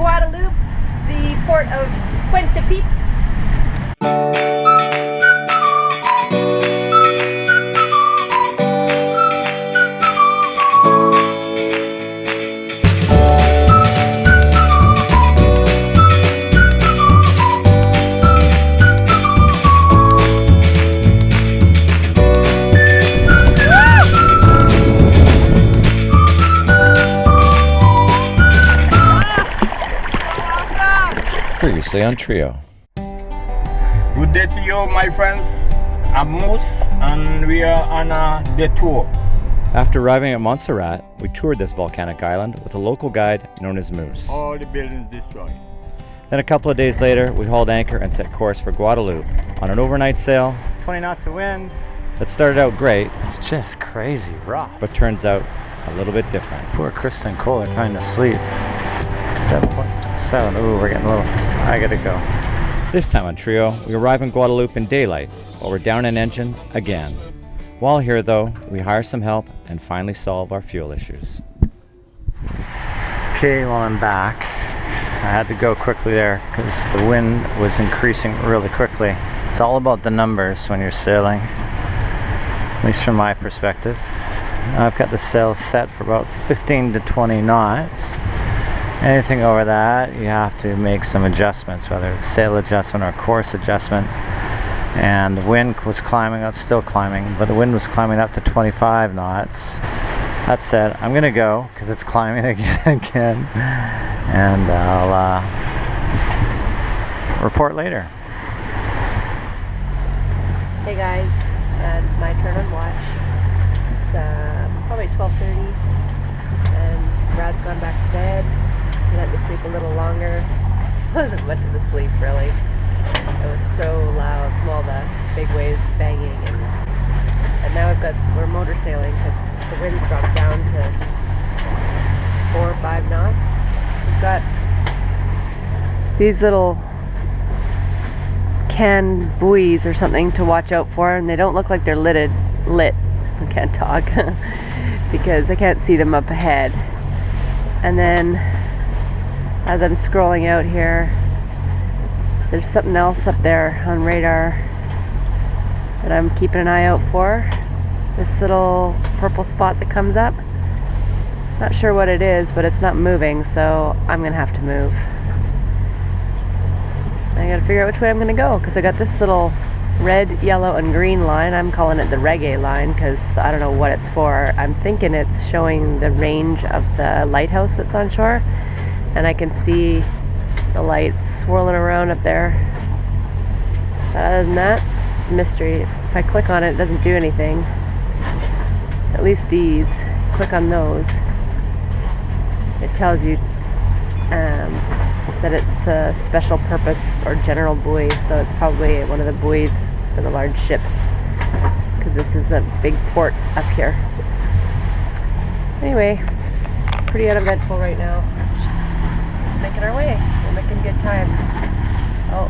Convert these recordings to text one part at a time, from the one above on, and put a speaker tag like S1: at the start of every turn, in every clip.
S1: Guadalupe, the port of Pointe de Pitre.
S2: Previously on Trio.
S3: Good day to you, my friends. I'm Moose, and we are on a detour.
S2: After arriving at Montserrat, we toured this volcanic island with a local guide known as Moose.
S3: All the buildings destroyed.
S2: Then a couple of days later, we hauled anchor and set course for Guadeloupe on an overnight sail. 20 knots of wind. That started out great.
S4: It's just crazy rough.
S2: But turns out a little bit different.
S4: Poor Krista and Cole are trying to sleep. 7.7. Ooh, we're getting a little. I gotta go.
S2: This time on Trio, we arrive in Guadeloupe in daylight, while we're down an engine again. While here, though, we hire some help and finally solve our fuel issues.
S4: Okay, well, I'm back. I had to go quickly there because the wind was increasing really quickly. It's all about the numbers when you're sailing, at least from my perspective. I've got the sails set for about 15 to 20 knots. Anything over that, you have to make some adjustments, whether it's sail adjustment or course adjustment. And the wind was climbing, it's still climbing, but the wind was climbing up to 25 knots. That said, I'm gonna go because it's climbing again, and I'll report later.
S1: Hey guys, it's my turn on watch. It's probably 12:30, and Brad's gone back to bed. He let me sleep a little longer. It wasn't much of a sleep, really. It was so loud from all the big waves banging, and now we're motor sailing because the wind's dropped down to 4 or 5 knots. We've got these little can buoys or something to watch out for, and they don't look like they're lit. I can't talk because I can't see them up ahead. And then as I'm scrolling out here, there's something else up there on radar that I'm keeping an eye out for. This little purple spot that comes up. Not sure what it is, but it's not moving, so I'm gonna have to move. I gotta figure out which way I'm gonna go, because I got this little red, yellow, and green line. I'm calling it the reggae line because I don't know what it's for. I'm thinking it's showing the range of the lighthouse that's on shore, and I can see the light swirling around up there. But other than that, it's a mystery. If I click on it, it doesn't do anything. At least these, click on those, it tells you that it's a special purpose or general buoy, so it's probably one of the buoys for the large ships, because this is a big port up here. Anyway, it's pretty uneventful right now. Just making our way. We're making good time. Oh,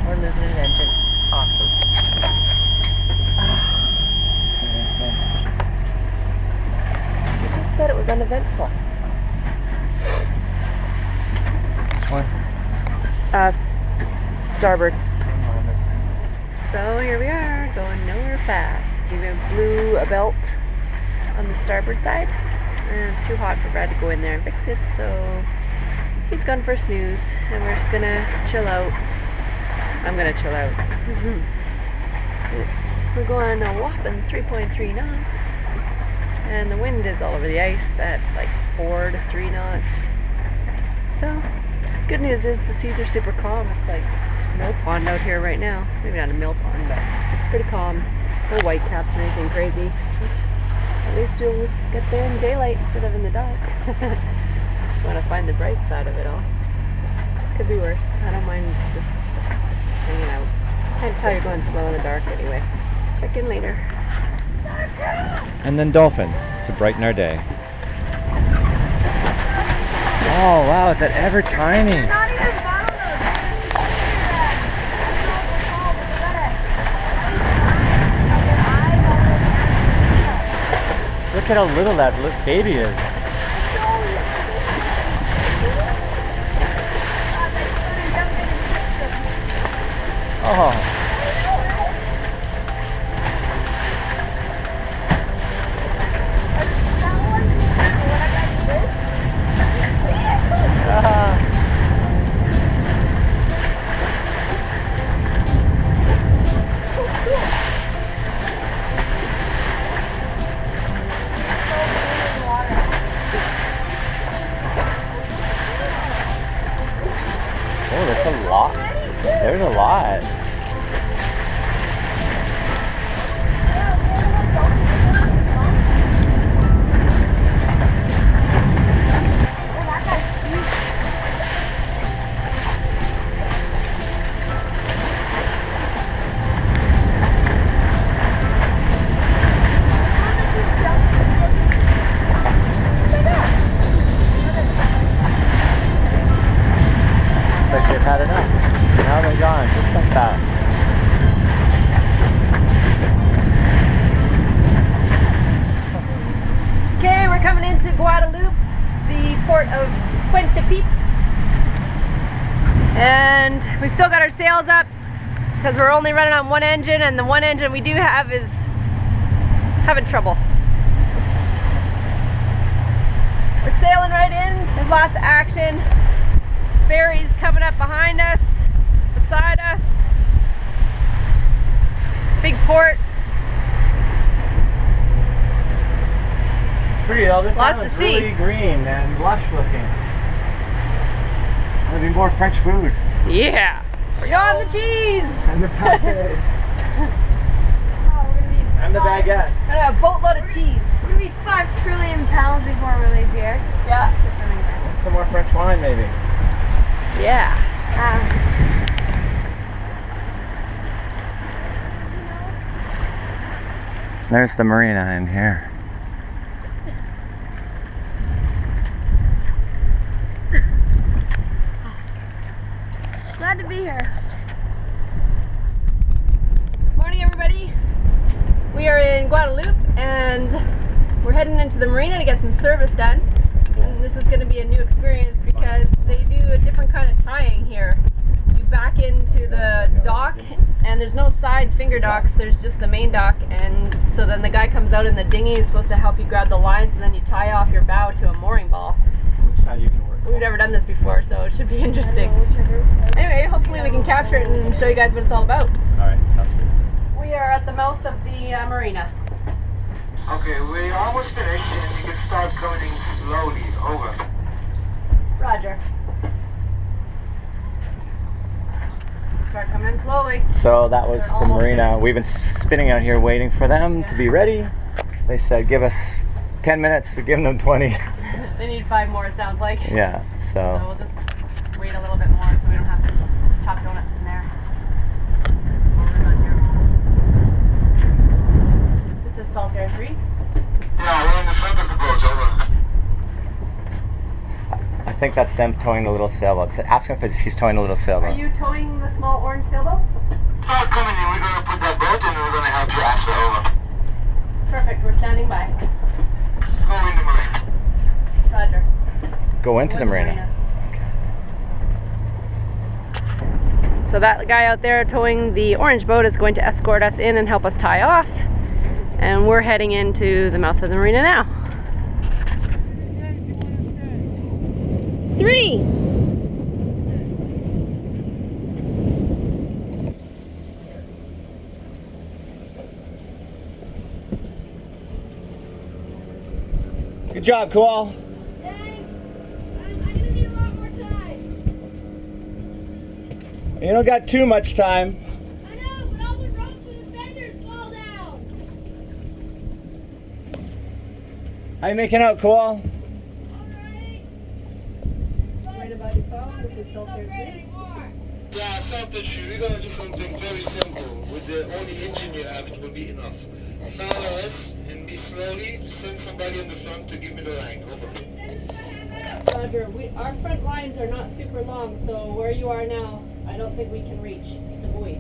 S1: we're losing an engine. Awesome. See what I said? You just said it was uneventful.
S4: What?
S1: Starboard. So here we are, going nowhere fast. We blew a belt on the starboard side, and it's too hot for Brad to go in there and fix it, so he's gone for a snooze, and we're just gonna chill out. I'm gonna chill out. We're going a whopping 3.3 knots, and the wind is all over the ice at like 4 to 3 knots. So good news is the seas are super calm. It's like mill pond out here right now. Maybe not a mill pond, but pretty calm. No white caps or anything crazy. At least you'll get there in daylight instead of in the dark. Want to find the bright side of it all. Could be worse. I don't mind just hanging out. Can't tell you're going slow in the dark anyway. Check in later.
S2: And then dolphins to brighten our day. Oh wow, is that ever tiny?
S1: Not even
S2: Look at how little that baby is.
S4: Oh. Oh, there's a lot. There's a lot. Like they've had enough. Now they're gone, just like that.
S1: Okay, we're coming into Guadeloupe, the port of Pointe de Pitre. And we've still got our sails up because we're only running on one engine, and the one engine we do have is having trouble. We're sailing right in, there's lots of action. Ferries coming up behind us, beside us. Big port.
S4: It's pretty though. This
S1: Lots
S4: island's
S1: to see.
S4: really green and lush looking. There'll be more French food.
S1: Yeah. We're going the cheese.
S4: And the pate. And the baguette.
S1: And a boatload of cheese.
S5: We're gonna be 5 trillion pounds before we leave here.
S1: Yeah.
S4: And some more French wine maybe.
S1: Yeah.
S4: There's the marina in here.
S5: Glad to be here.
S1: Morning, everybody. We are in Guadeloupe and we're heading into the marina to get some service done. And this is going to be a new experience because they do a different kind of tying here. You back into the dock and there's no side finger docks, there's just the main dock, and so then the guy comes out in the dinghy, is supposed to help you grab the lines, and then you tie off your bow to a mooring ball.
S4: Which side you can work?
S1: We've never done this before, so it should be interesting. Anyway, hopefully we can capture it and show you guys what it's all about.
S4: Alright, sounds good.
S1: We are at the mouth of the marina.
S6: Okay, we're almost finished and you can start coming slowly. Over.
S1: Roger. Start coming in slowly.
S4: So that was
S1: They're
S4: the
S1: almost
S4: marina.
S1: finished.
S4: We've been spinning out here waiting for them to be ready. They said give us 10 minutes, we give them 20.
S1: They need 5 more, it sounds like.
S4: Yeah,
S1: So
S4: so
S1: we'll just wait a little bit more so we don't have to chop donuts in there. While we're done here. This is Saltaire 3.
S6: Yeah, we're in the front of the boat. Over.
S4: I think that's them towing the little sailboat. So ask him if he's towing the little
S1: Are
S4: sailboat.
S1: you towing the small orange sailboat?
S6: Start coming in. We're gonna put that boat in and we're gonna help you after. Over.
S1: Perfect, we're standing by.
S6: Go in the marina.
S1: Roger.
S4: Go into the marina.
S1: So that guy out there towing the orange boat is going to escort us in and help us tie off. And we're heading into the mouth of the marina now. 3.
S4: Good job, Koal. You don't got too much time.
S5: I know, but all the ropes and the fenders fall down.
S4: How you making out, Koal?
S5: Alright.
S1: Right about your phone, this is Saltaire 3.
S5: Anymore.
S6: Yeah, Saltaire 3. We're gonna do something very simple. With the only engine you have, it will be enough. Follow us and be slowly. Send somebody in the front to give me the line. Over.
S7: Roger, our front lines are not super long, so where you are now, I don't think we can reach the buoy.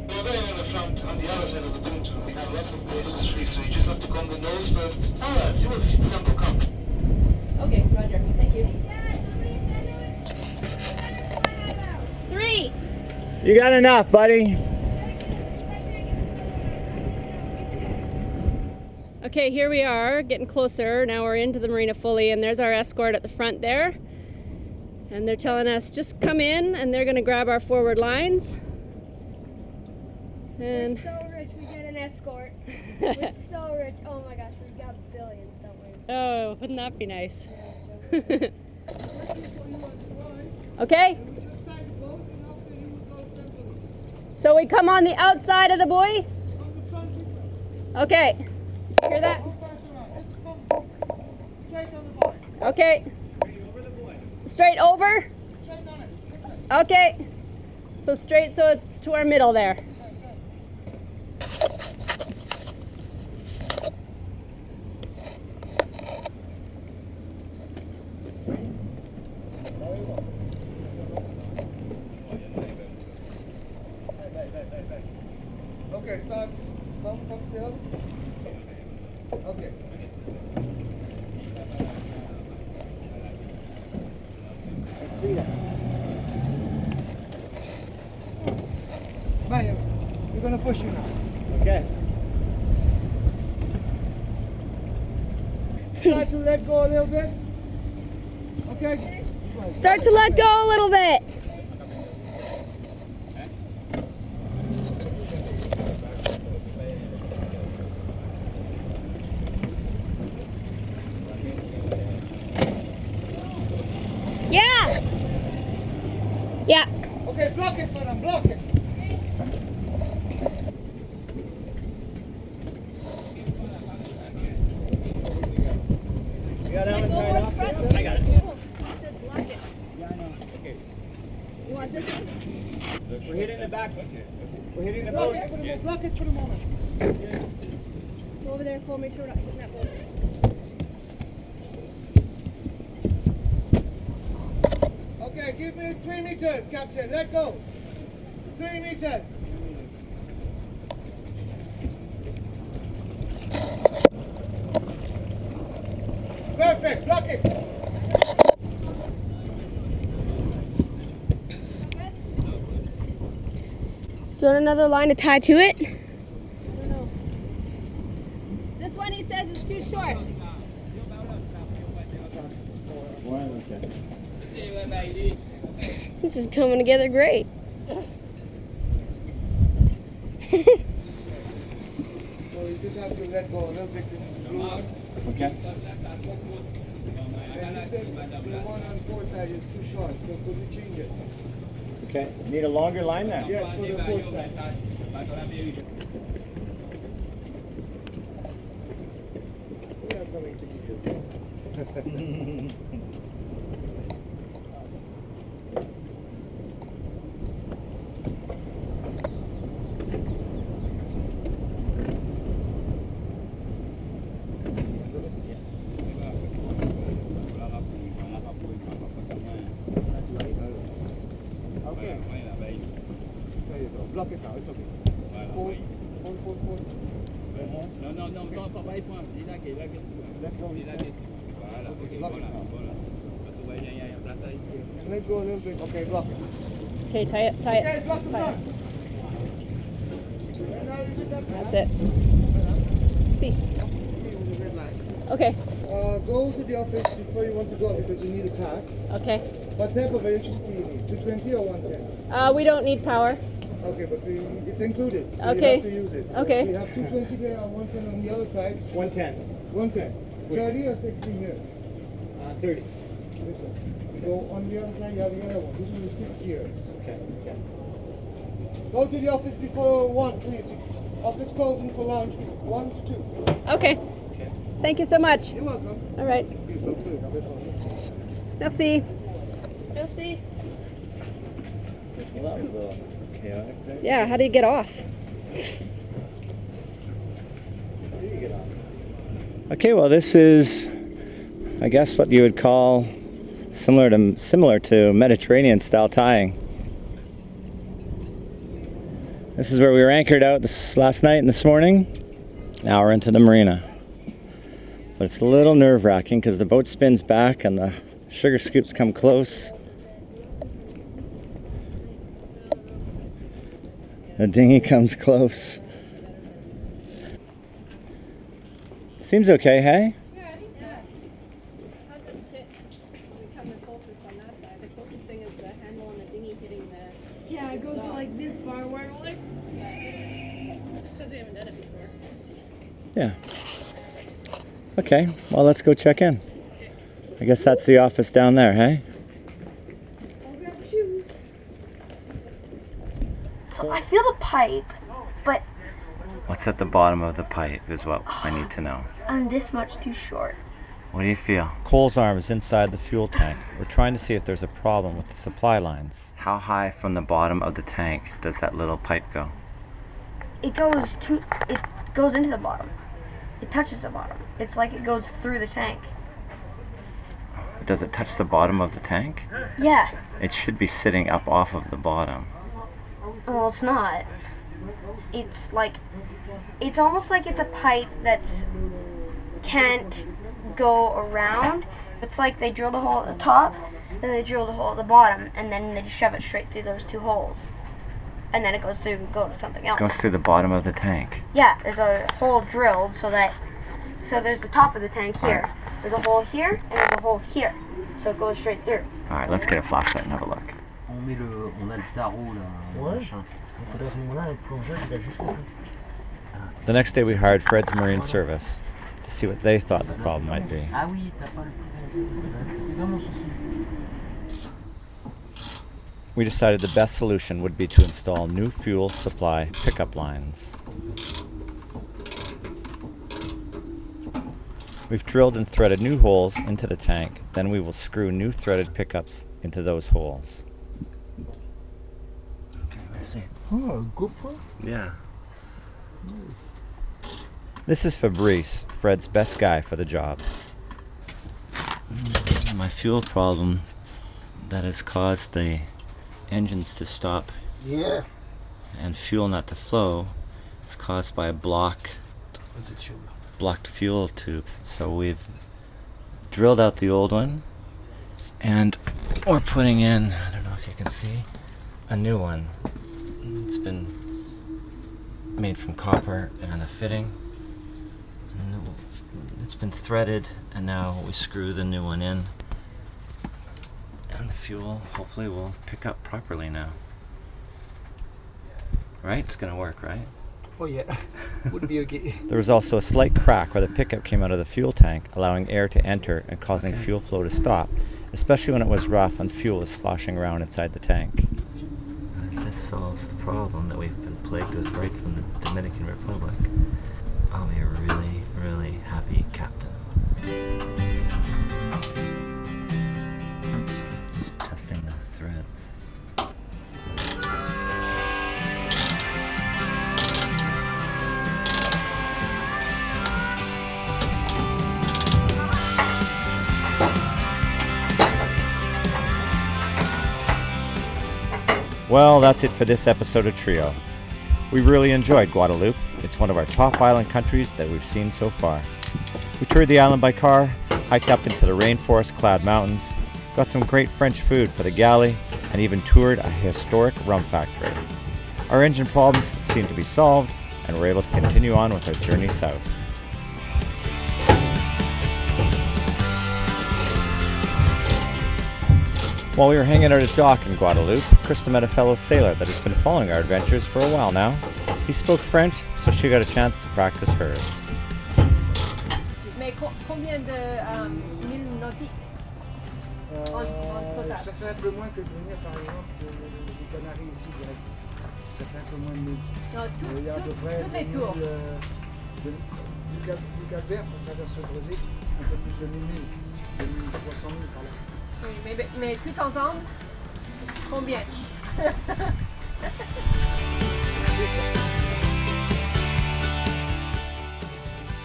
S6: We're going on the front, on the other side of the boat. We have lots of places free, so you just have to come the nose first. Alright, you will see. Simple, come.
S7: Okay, Roger, thank you.
S5: 3.
S3: You got enough, buddy.
S7: Okay, here we are, getting closer. Now we're into the marina fully, and there's our escort at the front there. And they're telling us just come in, and they're going to grab our forward lines. And
S5: We're so rich we get an escort. We're so rich. Oh my gosh, we've got billions, don't we?
S7: oh, wouldn't that be nice? Okay. So we come on the outside of the buoy? Okay. Hear that? Okay. Straight over? Okay. So straight so it's to our middle there.
S6: Okay, start. Come still. Okay. Bye. We're gonna push you now.
S3: Okay.
S6: Start to let go a little bit. Okay.
S7: Start to let go a little bit. Yeah. Yeah.
S6: Okay, block it for them. Block it.
S3: You got that one tied off? I got it. Yeah, I know. Okay.
S7: You want this one?
S3: We're hitting the back. We're hitting the
S6: Block
S3: boat.
S6: it for the moment. Block it for the moment.
S7: Go over there and pull, make sure we're not hitting that boat.
S6: Okay, give me 3 meters, Captain. Let go. 3 meters. Perfect. Block it.
S7: Do you want another line to tie to it? I don't know. This one he says is too short. This is coming together great.
S6: So you just have to let go a little bit.
S3: Okay.
S6: And you said the one on port side is too short, so could you change it?
S3: Okay. Need a longer line now?
S6: Yes, for the port side. We are going to give you this. Okay. There you go. Block it now. It's okay. Hold.
S3: Non, pas il point.
S6: Let go. Block it now. Let go a little bit. Okay, block it.
S7: Okay, tie it, tie
S6: Okay,
S7: it.
S6: block the
S7: Tie
S6: front.
S7: it.
S6: And now you just have to
S7: That's it. See.
S6: with the red line.
S7: Okay,
S6: Go to the office before you want to go because you need a pass.
S7: okay.
S6: What type of electricity you need? 220 or 110?
S7: We don't need power.
S6: Okay, but it's included, so
S7: Okay.
S6: you have to use it. So
S7: Okay.
S6: we have 220 there and 110 on the other side.
S3: 110.
S6: 110. 30 or 16 years?
S3: 30.
S6: This one. You go on the other side, you have the other one. This one is 6 years.
S3: Okay.
S6: Go to the office before 1, please. Office closing for lunch, 1 to 2.
S7: Okay. Thank you so much.
S6: You're welcome.
S7: All right.
S6: Please don't do it. I'll be fine.
S7: Merci. Merci.
S3: Well, that was a little chaotic there.
S7: Yeah, how do you get off?
S4: Okay, well this is, I guess, what you would call similar to Mediterranean style tying. This is where we were anchored out last night and this morning. Now we're into the marina. But it's a little nerve-wracking because the boat spins back and the sugar scoops come close. The dinghy comes close. Seems okay, hey?
S7: Yeah, I think so. How does it sit? We come the closest on that side. The closest thing is the handle on the dinghy hitting the...
S5: Yeah, it goes to like this far. Where will it?
S7: Just because we haven't done it before.
S4: Yeah. Okay, well, let's go check in. I guess that's the office down there, hey?
S5: I'll grab shoes.
S8: So I feel the pipe, but
S4: What's at the bottom of the pipe is what I need to know.
S8: I'm this much too short.
S4: What do you feel?
S2: Cole's arm is inside the fuel tank. We're trying to see if there's a problem with the supply lines.
S4: How high from the bottom of the tank does that little pipe go?
S8: It goes into the bottom. It touches the bottom. It's like it goes through the tank.
S4: Does it touch the bottom of the tank?
S8: Yeah.
S4: It should be sitting up off of the bottom.
S8: Well, it's not. It's almost like it's a pipe that's can't go around. It's like they drilled a hole at the top, then they drilled a hole at the bottom, and then they just shove it straight through those two holes. And then it goes through and go to something else.
S4: Goes through the bottom of the tank.
S8: Yeah, there's a hole drilled so there's the top of the tank here. There's a hole here and there's a hole here. So it goes straight through.
S4: Alright, let's get a flashlight and have a look.
S9: On a le tarot là. Machin. Il faudrait à ce moment-là un plongeur qui a juste le
S2: The next day we hired Fred's Marine Service to see what they thought the problem might be.
S9: Ah oui, t'as pas le c'est pas mon souci.
S2: We decided the best solution would be to install new fuel supply pickup lines. We've drilled and threaded new holes into the tank, then we will screw new threaded pickups into those holes.
S9: Oh, good point.
S4: Yeah.
S2: This is Fabrice, Fred's best guy for the job.
S4: My fuel problem that has caused the engines to stop and fuel not to flow is caused by a blocked fuel tube. So we've drilled out the old one and we're putting in, I don't know if you can see, a new one. It's been made from copper and a fitting. And it's been threaded and now we screw the new one in. And the fuel hopefully will pick up properly now. Right? It's gonna work, right?
S9: Oh yeah, would be okay.
S2: There was also a slight crack where the pickup came out of the fuel tank, allowing air to enter and causing fuel flow to stop, especially when it was rough and fuel was sloshing around inside the tank.
S4: This solves the problem that we've been plagued with right from the Dominican Republic. I'll be a really, really happy captain. Just testing the threads.
S2: Well, that's it for this episode of Trio. We really enjoyed Guadeloupe. It's one of our top island countries that we've seen so far. We toured the island by car, hiked up into the rainforest-clad mountains, got some great French food for the galley, and even toured a historic rum factory. Our engine problems seemed to be solved, and we're able to continue on with our journey south. While we were hanging out at dock in Guadeloupe, Krista met a fellow sailor that has been following our adventures for a while now. He spoke French, so she got a chance to practice hers.
S7: Mais combien de mille nautiques
S9: Ça fait un peu moins que de venir par exemple des Canaries ici direct. Ça fait un peu moins de 1000. Il y a à peu près
S7: tous les tours.
S9: Du Cap-Vert, on traverse le Brésil, un peu plus de 1000 milles, 2300 milles par là.
S7: Oui, mais tout ensemble, combien?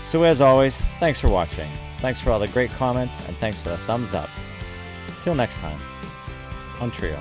S2: So as always, thanks for watching. Thanks for all the great comments, and thanks for the thumbs ups. Till next time, on Trio.